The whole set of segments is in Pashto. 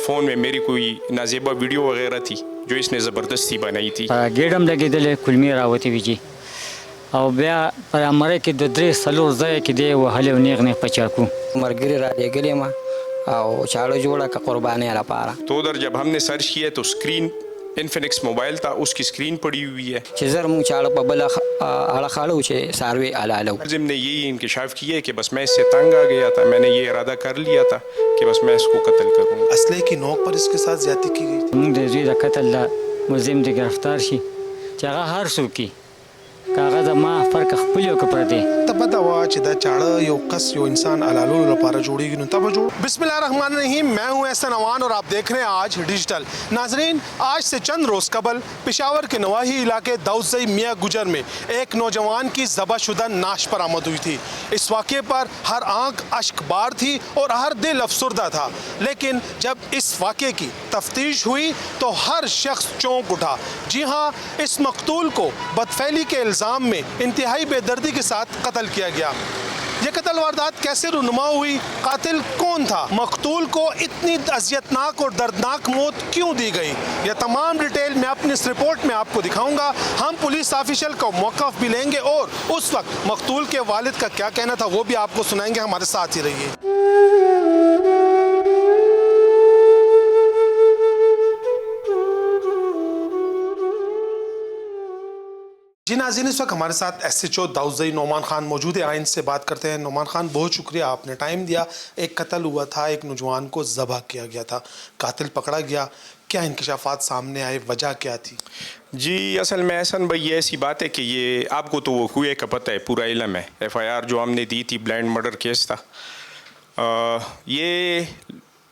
فون میں میری کوئی نازیبا ویڈیو وغیرہ تھی جو اس نے زبردستی بنائی تھی. ګیډم لګېدلې کلمې راوتې وي جي او بیا په عمره کې د 3-4 ځایه کې دی وهلې او نیغ نیغ په چاقو مرګري را لېږلې ما او چاړه جوړه که قرباني لپاره. تو ادھر جب ہم نے سرچ کیا تو اسکرین انفینکس موبائل تھا, اس کی اسکرین پڑی ہوئی ہے. چې زر مونږ چاړه په بله اړه خاړو چې څاروي حلالو. ملزم نے یہی انکشاف کیا کہ بس میں اس سے تنگ آ گیا تھا, میں نے یہ ارادہ کر لیا تھا کہ بس میں اس کو قتل کروں گا. اسلحے کی نوک پر اس کے ساتھ زیادتی کی گئی تھی. موږ د زوی د قتل د ملزم د گرفتار شي چې هغه هر څوک کي کاغذ ما فرق خپل یو کپر دی. تب پتا ہوا چې دا چاړه یو کس یو انسان حلالولو لپاره جوړیږي نو تب جوړ. بسم اللہ الرحمن الرحیم, میں ہوں احسن اوان اور آپ دیکھ رہے ہیں آج ڈیجیٹل. ناظرین, آج سے چند روز قبل پشاور کے نواحی علاقے داؤدزئی میاں گجر میں ایک نوجوان کی ذبح شدہ نعش برآمد ہوئی تھی. اس واقعے پر ہر آنکھ اشک بار تھی اور ہر دل افسردہ تھا, لیکن جب اس واقعے کی تفتیش ہوئی تو ہر شخص چونک اٹھا. جی ہاں, اس مقتول کو بدفعلی کے الزام میں انتہائی بے دردی کے ساتھ قتل کیا گیا. یہ قتل واردات کیسے رونما ہوئی, قاتل کون تھا, مقتول کو اتنی اذیتناک اور دردناک موت کیوں دی گئی, یہ تمام ڈیٹیل میں اپنی اس رپورٹ میں آپ کو دکھاؤں گا. ہم پولیس آفیشل کا موقف بھی لیں گے اور اس وقت مقتول کے والد کا کیا کہنا تھا وہ بھی آپ کو سنائیں گے. ہمارے ساتھ ہی رہیے. جی ناظرین, اس وقت ہمارے ساتھ ایس ایچ او داؤدزئی نعمان خان موجود ہے. آئیں ان سے بات کرتے ہیں. نعمان خان, بہت شکریہ, آپ نے ٹائم دیا. ایک قتل ہوا تھا, ایک نوجوان کو ذبح کیا گیا تھا, قاتل پکڑا گیا, کیا انکشافات سامنے آئے, وجہ کیا تھی؟ جی اصل میں احسن بھائی یہ ایسی بات ہے کہ یہ آپ کو تو وہ ہوئے کا پتہ ہے, پورا علم ہے. ایف آئی آر جو ہم نے دی تھی بلائنڈ مرڈر کیس تھا, یہ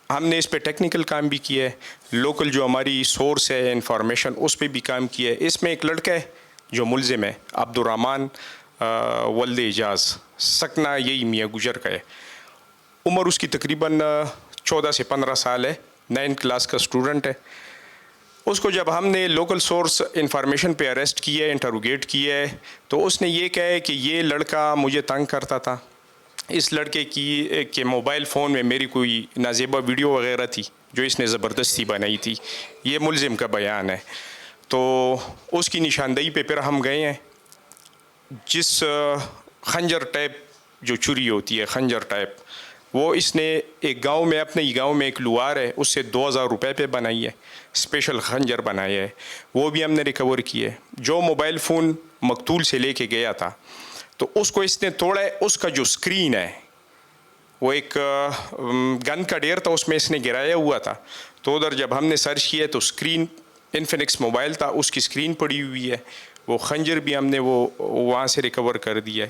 ہم نے اس پہ ٹیکنیکل کام بھی کیا ہے, لوکل جو ہماری سورس ہے انفارمیشن اس پہ بھی کام کیا ہے. اس میں ایک لڑکا ہے جو ملزم ہے, عبد الرحمن ولد اعجاز, سکنا یہی میاں گجر کا ہے. عمر اس کی تقریباً 14 سے 15 سال ہے, 9 کلاس کا اسٹوڈنٹ ہے. اس کو جب ہم نے لوکل سورس انفارمیشن پہ اریسٹ کیا ہے, انٹروگیٹ کیا ہے, تو اس نے یہ کہا ہے کہ یہ لڑکا مجھے تنگ کرتا تھا. اس لڑکے کی کہ موبائل فون میں میری کوئی نازیبا ویڈیو وغیرہ تھی جو اس نے زبردستی بنائی تھی. یہ ملزم کا بیان ہے. تو اس کی نشاندہی پہ پھر ہم گئے ہیں. جس خنجر ٹائپ جو چھری ہوتی ہے, خنجر ٹائپ, وہ اس نے ایک گاؤں میں, اپنے ہی گاؤں میں ایک لوہار ہے, اس سے 2000 روپے پہ بنائی ہے, اسپیشل خنجر بنایا ہے, وہ بھی ہم نے ریکور کیے. جو موبائل فون مقتول سے لے کے گیا تھا تو اس کو اس نے توڑا ہے. اس کا جو اسکرین ہے وہ ایک گن کا ڈیر تھا, اس میں اس نے گرایا ہوا تھا. تو ادھر جب ہم نے سرچ کیا تو اسکرین انفینکس موبائل تھا, اس کی اسکرین پڑی ہوئی ہے. وہ خنجر بھی ہم نے وہ وہاں سے ریکور کر دیا ہے.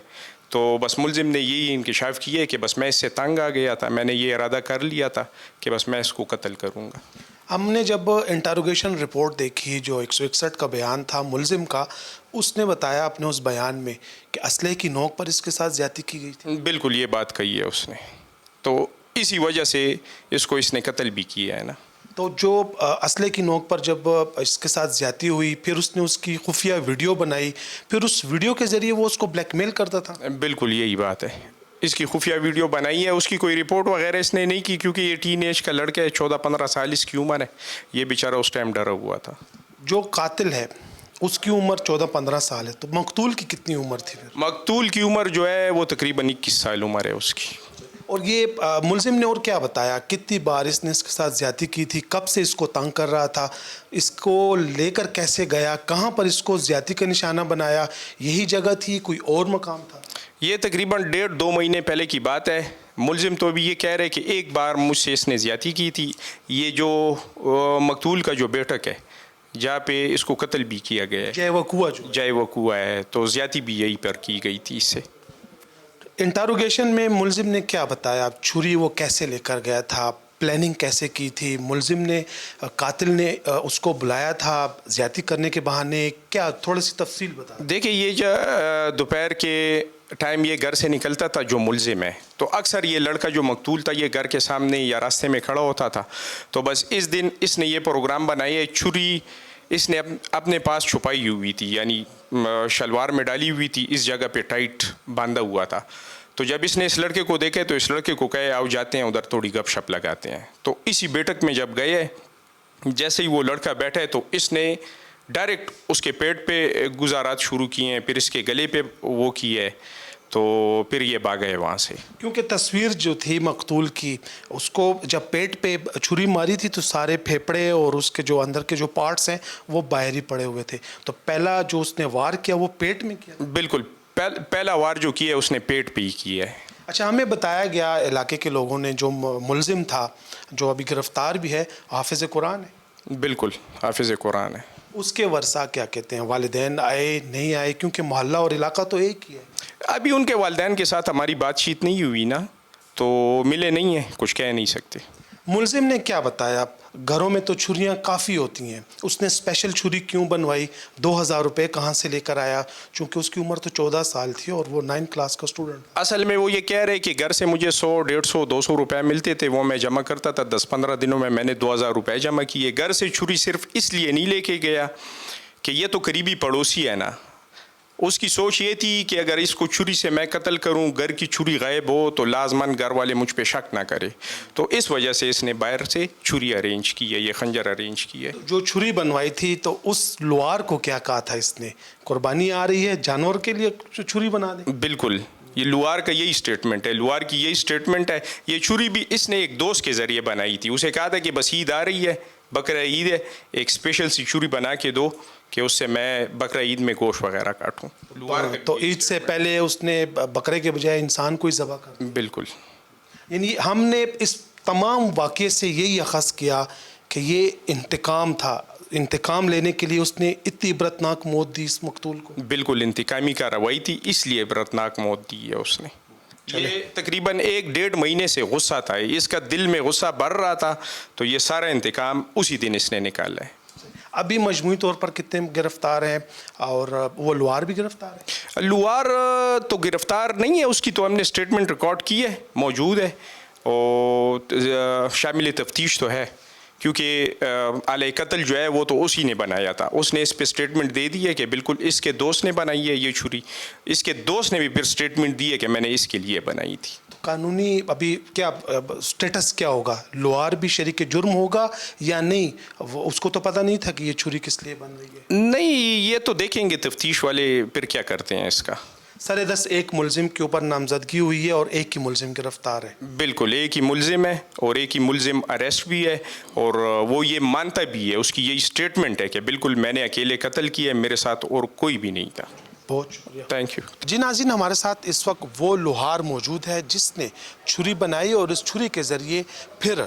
تو بس ملزم نے یہی انکشاف کیا ہے کہ بس میں اس سے تنگ آ گیا تھا, میں نے یہ ارادہ کر لیا تھا کہ بس میں اس کو قتل کروں گا. ہم نے جب انٹروگیشن رپورٹ دیکھی جو 161 کا بیان تھا ملزم کا, اس نے بتایا اپنے اس بیان میں کہ اسلحے کی نوک پر اس کے ساتھ زیادتی کی گئی تھی. بالکل یہ بات کہی ہے اس نے, تو اسی وجہ سے اس نے قتل بھی کیا ہے نا. تو جو اسلحے کی نوک پر جب اس کے ساتھ زیادتی ہوئی, پھر اس نے اس کی خفیہ ویڈیو بنائی, پھر اس ویڈیو کے ذریعے وہ اس کو بلیک میل کرتا تھا. بالکل یہی بات ہے, اس کی خفیہ ویڈیو بنائی ہے. اس کی کوئی رپورٹ وغیرہ اس نے نہیں کی کیونکہ یہ ٹین ایج کا لڑکا ہے, 14-15 سال اس کی عمر ہے. یہ بیچارہ اس ٹائم ڈرا ہوا تھا. جو قاتل ہے اس کی عمر 14-15 سال ہے, تو مقتول کی کتنی عمر تھی پھر؟ مقتول کی عمر جو ہے وہ تقریباً 21 سال عمر ہے اس کی. اور یہ ملزم نے اور کیا بتایا, کتنی بار اس نے اس کے ساتھ زیادتی کی تھی, کب سے اس کو تنگ کر رہا تھا, اس کو لے کر کیسے گیا, کہاں پر اس کو زیادتی کا نشانہ بنایا, یہی جگہ تھی, کوئی اور مقام تھا؟ یہ تقریباً 1.5-2 مہینے پہلے کی بات ہے. ملزم تو ابھی یہ کہہ رہے کہ ایک بار مجھ سے اس نے زیادتی کی تھی. یہ جو مقتول کا جو بیٹک ہے جہاں پہ اس کو قتل بھی کیا گیا ہے, جائے وقوع ہے, تو زیادتی بھی یہی پر کی گئی تھی اس سے. انٹروگیشن میں ملزم نے کیا بتایا, چھری وہ کیسے لے کر گیا تھا, پلاننگ کیسے کی تھی, ملزم نے قاتل نے اس کو بلایا تھا زیادتی کرنے کے بہانے, کیا تھوڑی سی تفصیل بتا. دیکھیں یہ جو دوپہر کے ٹائم یہ گھر سے نکلتا تھا جو ملزم ہے, تو اکثر یہ لڑکا جو مقتول تھا یہ گھر کے سامنے یا راستے میں کھڑا ہوتا تھا. تو بس اس دن اس نے یہ پروگرام بنایا ہے, چھری اس نے اپنے پاس چھپائی ہوئی تھی, یعنی شلوار میں ڈالی ہوئی تھی, اس جگہ پہ ٹائٹ باندھا ہوا تھا. تو جب اس نے اس لڑکے کو دیکھے تو اس لڑکے کو کہے آؤ جاتے ہیں ادھر تھوڑی گپ شپ لگاتے ہیں. تو اسی بیٹھک میں جب گئے, جیسے ہی وہ لڑکا بیٹھا ہے تو اس نے ڈائریکٹ اس کے پیٹ پہ گزارات شروع کیے ہیں, پھر اس کے گلے پہ وہ کی ہے, تو پھر یہ بھاگ گئے وہاں سے. کیونکہ تصویر جو تھی مقتول کی, اس کو جب پیٹ پہ چھری ماری تھی تو سارے پھیپڑے اور اس کے جو اندر کے جو پارٹس ہیں وہ باہر ہی پڑے ہوئے تھے. تو پہلا جو اس نے وار کیا وہ پیٹ میں کیا؟ بالکل, پہلا وار جو کیا ہے اس نے پیٹ پہ ہی کیا ہے. اچھا, ہمیں بتایا گیا علاقے کے لوگوں نے جو ملزم تھا جو ابھی گرفتار بھی ہے حافظ قرآن ہے. بالکل حافظ قرآن ہے. اس کے ورثہ کیا کہتے ہیں؟ والدین آئے نہیں آئے؟ کیونکہ محلہ اور علاقہ تو ایک ہی ہے. ابھی ان کے والدین کے ساتھ ہماری بات چیت نہیں ہوئی نا, تو ملے نہیں ہیں, کچھ کہہ نہیں سکتے. ملزم نے کیا بتایا؟ گھروں میں تو چھریاں کافی ہوتی ہیں, اس نے اسپیشل چھری کیوں بنوائی؟ 2000 روپے کہاں سے لے کر آیا؟ چونکہ اس کی عمر تو 14 سال تھی اور وہ 9 کلاس کا اسٹوڈنٹ. اصل میں وہ یہ کہہ رہے کہ گھر سے مجھے 100 150 200 روپے ملتے تھے, وہ میں جمع کرتا تھا. 10-15 دنوں میں نے 2000 روپے جمع کیے. گھر سے چھری صرف اس لیے نہیں لے کے گیا کہ یہ تو قریبی پڑوسی ہے نا. اس کی سوچ یہ تھی کہ اگر اس کو چھری سے میں قتل کروں, گھر کی چھری غائب ہو تو لازماً گھر والے مجھ پہ شک نہ کرے. تو اس وجہ سے اس نے باہر سے چھری ارینج کی ہے, یہ خنجر ارینج کی ہے. جو چھری بنوائی تھی تو اس لوہار کو کیا کہا تھا اس نے؟ قربانی آ رہی ہے, جانور کے لیے چھری بنا دیں. بالکل, یہ لوہار کا یہی سٹیٹمنٹ ہے, لوہار کی یہی سٹیٹمنٹ ہے. یہ چھری بھی اس نے ایک دوست کے ذریعے بنائی تھی. اسے کہا تھا کہ بس عید آ رہی ہے, بقرہ عید ہے, ایک اسپیشل سی چھری بنا کے دو کہ اس سے میں بقرہ عید میں گوشت وغیرہ کاٹوں. تو عید سے پہلے اس نے بکرے کے بجائے انسان کو ہی ذبح کر. بالکل. یعنی ہم نے اس تمام واقعے سے یہی اخذ کیا کہ یہ انتقام تھا, انتقام لینے کے لیے اس نے اتنی عبرتناک موت دی اس مقتول کو. بالکل انتقامی کارروائی تھی, اس لیے عبرتناک موت دی ہے اس نے. یہ تقریباً 1-1.5 مہینے سے غصہ تھا, اس کا دل میں غصہ بڑھ رہا تھا, تو یہ سارا انتقام اسی دن اس نے نکالا ہے. ابھی مجموعی طور پر کتنے گرفتار ہیں, اور وہ لوہار بھی گرفتار ہے؟ لوہار تو گرفتار نہیں ہے, اس کی تو ہم نے اسٹیٹمنٹ ریکارڈ کی ہے, موجود ہے, اور شامل تفتیش تو ہے, کیونکہ آلہ قتل جو ہے وہ تو اسی نے بنایا تھا. اس نے اس پہ اسٹیٹمنٹ دے دی ہے کہ بالکل اس کے دوست نے بنائی ہے یہ چھری. اس کے دوست نے بھی پھر اسٹیٹمنٹ دی ہے کہ میں نے اس کے لیے بنائی تھی. قانونی ابھی کیا سٹیٹس کیا ہوگا؟ لوہار بھی شریک جرم ہوگا یا نہیں؟ اس کو تو پتہ نہیں تھا کہ یہ چھری کس لیے بن رہی ہے. نہیں, یہ تو دیکھیں گے تفتیش والے پھر کیا کرتے ہیں اس کا. سر دس ایک ملزم کے اوپر نامزدگی ہوئی ہے اور ایک ہی ملزم گرفتار ہے. بالکل, ایک ہی ملزم ہے اور ایک ہی ملزم اریسٹ بھی ہے, اور وہ یہ مانتا بھی ہے, اس کی یہی اسٹیٹمنٹ ہے کہ بالکل میں نے اکیلے قتل کیا ہے, میرے ساتھ اور کوئی بھی نہیں تھا. بہت شکریہ. تھینک یو. جی ناظرین, ہمارے ساتھ اس وقت وہ لوہار موجود ہے جس نے چھری بنائی اور اس چھری کے ذریعے پھر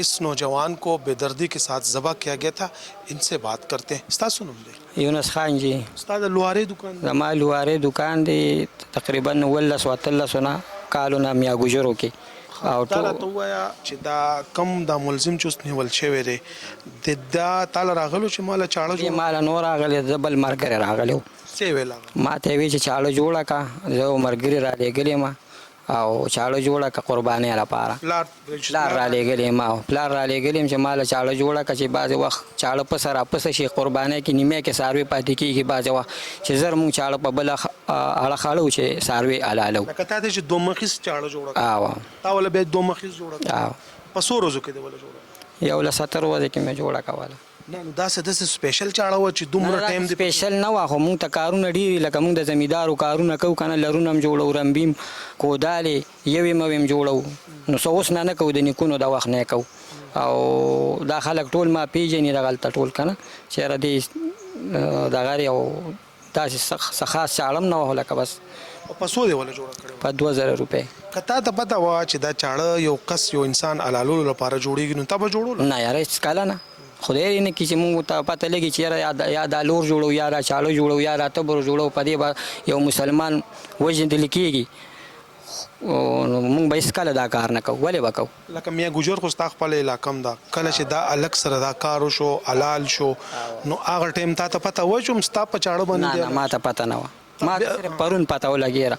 اس نوجوان کو بے دردی کے ساتھ ذبح کیا گیا تھا. ان سے بات کرتے ہیں. استاد سنم دے. یونس خان جی. استاد لوہارے دکان زما لوهارې دکان دی تقریبا 13 کالونه میا ګجرو کې او دا راته ووایه چې دا کم دا ملزم چې اوس نیول شوی دی دا تاله راغلو چې ماله چاړه دې ماله نور راغلی زه بل ملګری راغلی وو څه یې ویل هغه ما ته یې ویل چې چاړه جوړه کړه زه ملګري رالېږلی یم او چاړه جوړه کړه قربانۍ لپاره پلار رالېږلی یم او پلار رالېږلی یم چې ماله چاړه جوړه کړه چې بعضې وخت چاړه پسه راپسه شي قربانۍ کې نیمه کې څاروي پاتې کېږي بعضې وخت چې زر مونږ چاړه په بله اړه خاړو چې څاروي حلالو. لکه تا ته چې دوه مخیز چاړه جوړه کړه او تا وله بیا دوه مخیز جوړه کړه په څو ورځو کې دې وله جوړه کړه؟ یو له 17 ورځې کې مې جوړه کوله. نه نو داسې داسې سپیشل چاړه وه چې دومره ټایم دې سپیشل نه وه خو مونږ ته کارونه ډېر لکه مونږ د زمیندارو کارونه کوو که نه لرونه هم جوړو رمبیم کودالې یوې موې هم جوړو نو څه اوس نه کوو د نیکونو د وخت نه کوو او دا خلک ټول ما پیژني دغلته ټول که نه چېرې دې دغه یو داسې څه خاص چاړه هم نه وه لکه بس په څو دې وله جوړه کړې په 2000 روپۍ. که تا ته پته وه چې دا چاړه یو کس یو انسان حلالولو لپاره جوړېږي نو تا به جوړوله؟ نه یاره هېڅکله نه خدای دې نه کړي چې مونږ ته پته لګي چې یاره یا دا لور جوړو یا دا چاړه جوړو یا دا تبر جوړو په دې به یو مسلمان وژندل کېږي نو مونږ به هېڅکله دا کار نه کوو. ولې به کوو؟ لکه میاں ګجر خو ستا خپله علاقه هم ده کله چې دا الګ سره دا کار وشو حلال شو نو هغه ټایم تا ته پته وه چې هم ستا په چاړه باندې نه ما ته پته نه وه ما ته صرف پرون پته ولګېره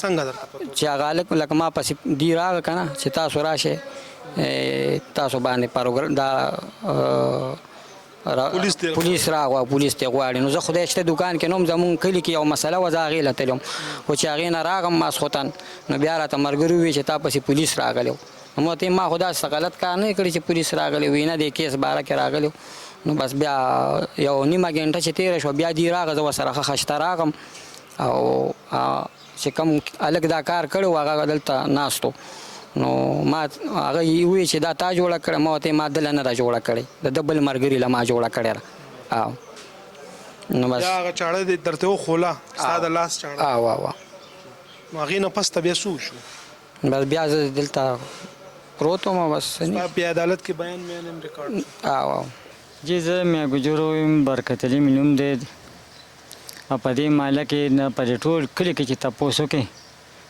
څنګه درته پته چې هغه هلک لکه ما پسې دی راغی که نه چې تاسو راشئ تاسو باندې پروګرام دا پولیس راغوا پولیس ته غواړي. نو زه خدای شته دکان کې نوم زمون کلی کې یو مسله وه، زه هغې له تلم، خو چې هغې نه راغم ماسخوتن نو بیا راته ملګري وویل چې تا پسې پولیس راغلی و. نو ما ورته ما خو داسې غلط کار نه کړی چې پولیس راغلی وي، نه د کیس باره کې راغلی. نو بس بیا یو نیمه ګنټه چې تېره شوه بیا دی راغه، زه ورسره ښه خشته راغم او چې کوم هلک دا کار کړی و هغه دلته ناست و. نو ما هغه وویل چې دا تا جوړه کړې، ما ورته ما دله نه ده جوړه کړې، د ده بل ملګري له ما جوړه کړې ده. نو بس هغه چاړه دې درته وخوله ستا د لاس چاړه؟ نو هغې نه پس ته بیا څه وشو؟ بس بیا زه دلته پروت وم. بس ستا په عدالت کې بیان میان هم ریکارډ؟ جی زه میا ګجرو یم، برکت علي مې نوم دی. او په دې محله کې نه په دې ټول کلي کې چې تپوس وکړې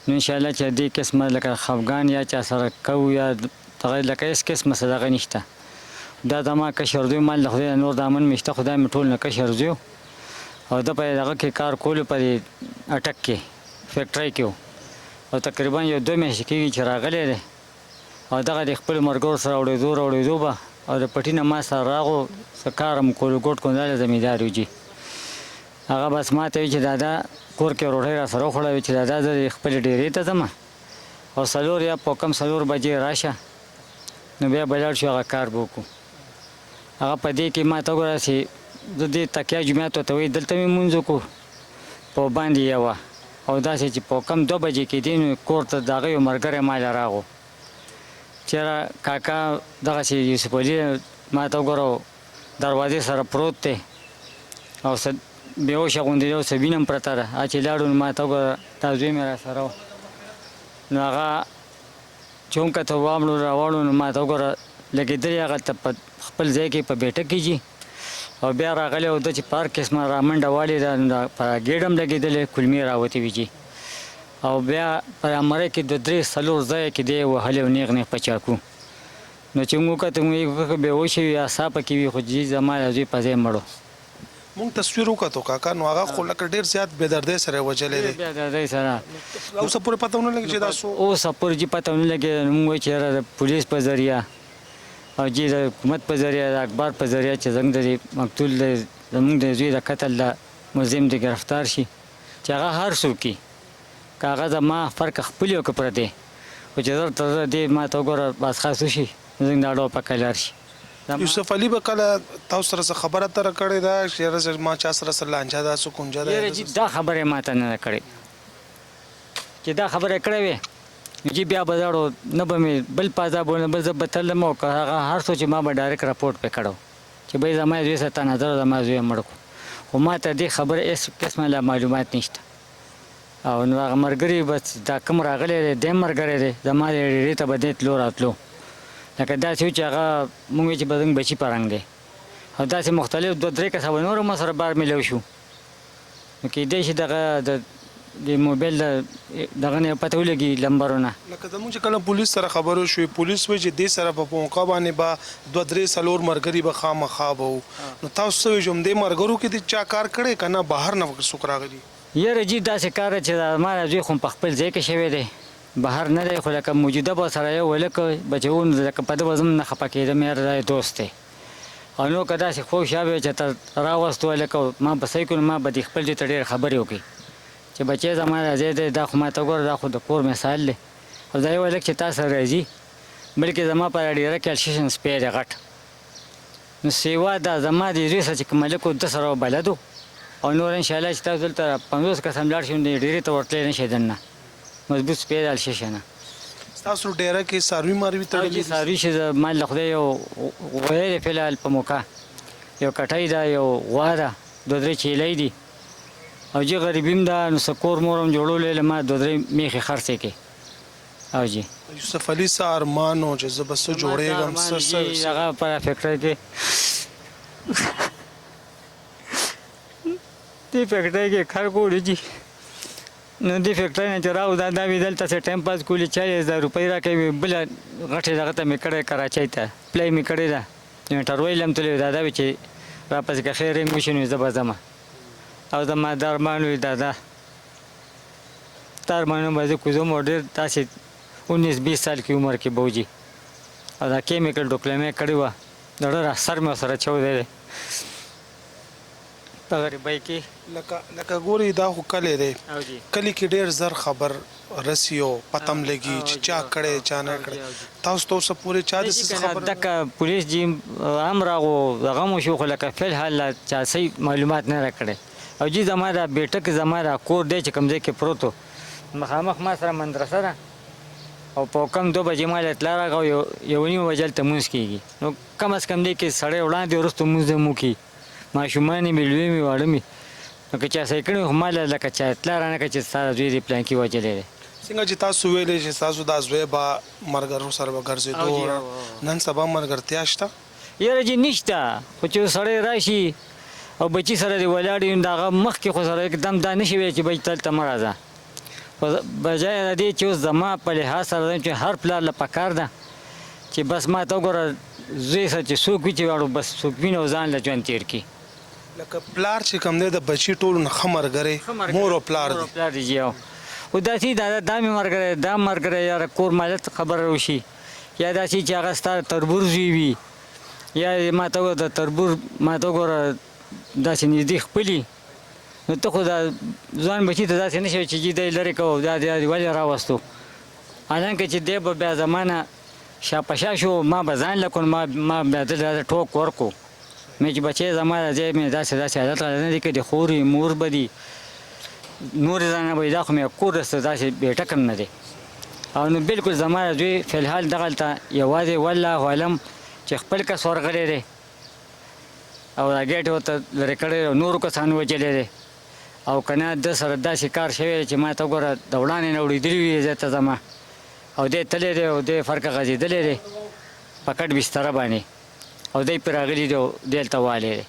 نو انشاءالله چې دې قسمه لکه خفګان یا چا سره کوو یا دغه لکه هېڅ قسمه څه دغه نشته. دا زما کشر زوی ما له خدای نور دامن مې شته، خدای مې ټول نه کشر زوی او ده په دغه کې کار کولو په دې اټک کې فیکټرۍ کې و او تقریبا یو 2 میاشتې کېږي چې راغلی دی او دغه د خپلو ملګرو سره اورېدو به او د پټي نه ما سره راغو څه کار هم کولو ګوټ کنداله زمیندار یو جي. هغه بس ما ته وایي چې دادا کور کې روټۍ را سره وخوړه چې دادا زه خپلې ډېرې ته ځم او 4 یا په کم 4 بجې راشه نو بیا به لاړ شو هغه کار به وکړو. هغه په دې کې ما ته وګوره چې زه دې تکیه جومات ورته وایي دلته مې لمونځ وکړو په باندې یوه او داسې چې په کم 2 بجې کېدې نو کور ته د هغه یو ملګری ما له راغو چېرې کاکا دغسې یوسف علي ما ته وګوره دروازې سره پروت دی او بېهوشه غوندې دی او څه وینه هم پرته ده. چې لاړو نو ما ته وګوره دا زوی مې را سره و نو هغه چې ومکته واړو راواړو نو ما ته وګوره لګېدلې هغه ته په خپل ځای کې په بیټک کې جي او بیا راغلی او ده چې په هر قسمه را منډه والې ده نو په ګېډ هم لګېدلې کلمې راوتې وي جي او بیا په عمره کې 2-3-4 ځایه کې دی وهلی او نیغ نیغ په چاکو. نو چې موږ وکتل موږ بېهوشه وي یا ساه پکې وي خو جي زما د زوی په ځای مړو. مونږ تصویر وکتو کاکا نو هغه خو لکه ډېر زیات بېدردۍ سره یې وژلی دی. بېدردۍ سره اوسه پورې پته ونه لګي چې دا څو اوسه پورې جي پته ونه لګېده. نو موږ وایو چې یاره د پولیس په ذریعه او جي د حکومت په ذریعه د اخبار په ذریعه چې زموږ د مقتول دی زموږ د زوی د قتل د ملزم دی ګرفتار شي چې هغه هر څوک وي که هغه زما فرق خپل یو که پردی خو چې زر تر زه دې ما ته وګوره بس خاص وشي زموږ دا ډول پکه لاړ شي. یوسف علي به کله تاسو سره څه خبره تره کړې ده چې یاره ما چا سره څه لانجه ده څه کونجه ده؟ یاره جي دا خبره یې ما ته نه ده کړې چې دا خبره یې کړې وې جی بیا به ځاړو نه به مې بل پازاب ونه بل زه به تلم او که هغه هر څه چې ما به ډایرکټ راپورټ پې کړی چې بهی زما زوی سره تناظر زما زوی یې مړ کړو خو ما ته دې خبرې هېڅ قسمه لا معلومات نشته. او نو هغه ملګري بس دا کوم راغلی دی دی ملګری دی زما د ډېرې ته به دې تلو راتلو لکه داسې و چې هغه مونږ وایو چې به زموږ بچي په رنګ دی او داسې مختلف 2-3 کسه به نور ما سره بار میلاو شو نو کېدی شي دغه د موبایل دغه نه پته ولګي لمبرونه لکه زموږ چې کله پولیس سره خبرو شوې پولیس وایي چې دې سره په موقع باندې به 2-3 ملګري به خامخا به وو نو تاسو څه وایي چې همدې ملګرو کې دې چا کار کړی که نه بهر نه څوک راغلي؟ یاره جي داسې کار چې زما زوی خو په خپل ځای کې شوی دی بهر نه دی خو لکه موجوده به سره یو هلک بچه و نو لکه په ده به زه نه خفه کېدم یاره دا دوست دی او نو که داسې خوږ شوی چې تر راوستو هلک ما به صحیح کړو ما به دې خپل ځای ته ډېرې خبرې وکړي چې بچی زما دا ځای دی دا خو ما ته وګوره دا خو د کور مثال دی او دا یو هلک چې تا سره راځي بلکې زما په ډېره کیلشیشن سپی دی غټ نو سیوا دا زما د زوی سره چې کوم هلک و ده سره بلد و او نور انشاءالله چې تاسو دلته 50 کس هم لاړ شئ نو ډېرې ته ورتلی نه شئ دننه مضبوط سپی دی الشیشنه. ستاسو ډیره کې څاروي ماروي تړلي دي؟ څاروي چې ما له خدای یو غوی دی فلحال په موقع یو کټۍ ده یو غوا ده 2-3 چیلۍ دي او جی غریبي هم ده نو څه کور مور هم جوړولی ما 2-3 میښې خرڅې کړې او جی یوسف علي څه ارمان و چې زه به څه جوړېږم څه هغه په فیکټرۍ کې دې فیکټرۍ کې خلک وړي جي نو دې فیکټرۍ نه چې راو دا وي دلته څه ټایم پاس کولي 40,000 روپۍ راکوي بله غټې دغه ته مې کړی کراچۍ ته پلی مې کړې ده انټرویل هم تللی دا وي چې راپسې که خیر یې وشي نو زه به ځمه او زما دا ارمان وي دا تا ارمانونه به زه کوزم او ډېر داسې 19-20 سال کې عمر کې به وځي او دا کیمیکل ډوکلمې کړې وه د ډېر اثر مې ورسره چودی دی په غریبۍ کې لکه ګوري دا خو کلی دی او جی کلی کې ډېر زر خبر رسی او پتم لګي چې چا کړی چا نه کړی تاسو ته اوسه پورې چا د څه خبر دغه پولیس جی هم راغو هغه مو شو خو لکه فی الحال چا صحیح معلومات نه راکړي او جی زما دا بیټه کې زما دا کور دی چې کوم ځای کې پروت و مخامخ ما سره مدرسه ده او په کم 2 بجې ما اطلاع راغو یو نیمه بجې هلته لمونځ کېږي نو کم از کم دی کې سړی وړاندې وروسته لمونځ هم وکړي ماشومان مې لوی مې واړه مې نو که چا صحیح کړي خو ما لکه چا اطلاع رانه کړه چې ستا زوی دې پلانکي وجلی دی څنګه چې تاسو ویلې چې تاسو دا زوی به ملګرو سره به ګرځېدو نن سبا ملګرتیا شته یاره جی نشته خو چې سړی راشي او بچی سره دی ولاړ وي نو د هغه مخکې خو سره एकदम دا نشي ویلی چې بچ دلته مه راځه خو بجای د دې چې اوس زما په لحاظ سره چې هر پلار له پکار ده چې بس ما ته وګوره زوی سره چې څوک وي چې واړو بس څوک وي نو ځان له ژوند تېر کړي لکه پلار چې کوم دی د بچي ټولو نه ښه ملګری مور او پلار دی پلار دی جی خو داسې دا مې ملګری دا ملګری یاره کور مالت خبره وشي یا داسې چې هغه ستا تربور زوی وي یا ما ته وګوره د تربور ما ته وګوره داسې نږدې خپلي نو ته خو دا ځوان بچي ته داسې نه شوی چې جي دی لرې کوو دا دی ولې راوستو حالانکه چې دی به بیا زما نه شاپشا شو ما به ځان له کړو ما بیا دلته ټوک ورکړو مې چې بچی زما دی مې داسې حالت نه دی کړی خورې مور به دي نورې ځانه به دا خو مې کور رسته داسې بېټک هم نه دی او نو بلکل زما زوی فی الحال دغلته یوازې والله علم چې خپل کس ورغلی دی او دا ګیټ ورته لرې کړی او نورو کسانو وچلی دی او که نه ده سره داسې کار شوی دی چې ما ته وګوره د وړاندې نه وړېدلي وي زه ته زما او دی تللی دی او دی فرقه غځېدلی دی په کټ بستره باندې او دی پرې راغلی دی او دی هلته والی دی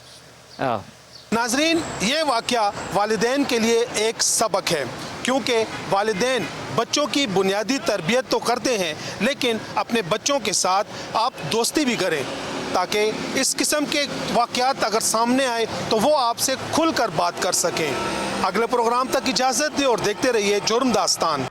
नाजरीन ये वाक़या वालिदैन के लिए एक सबक है क्योंकि वालिदैन बच्चों की बुनियादी तरबियत तो करते हैं लेकिन अपने बच्चों के साथ आप दोस्ती भी करें ताकि इस किस्म के वाक़यात अगर सामने आए तो वो आपसे खुलकर बात कर सकें। अगले प्रोग्राम तक इजाज़त दें और देखते रहिए जुर्म दास्तान।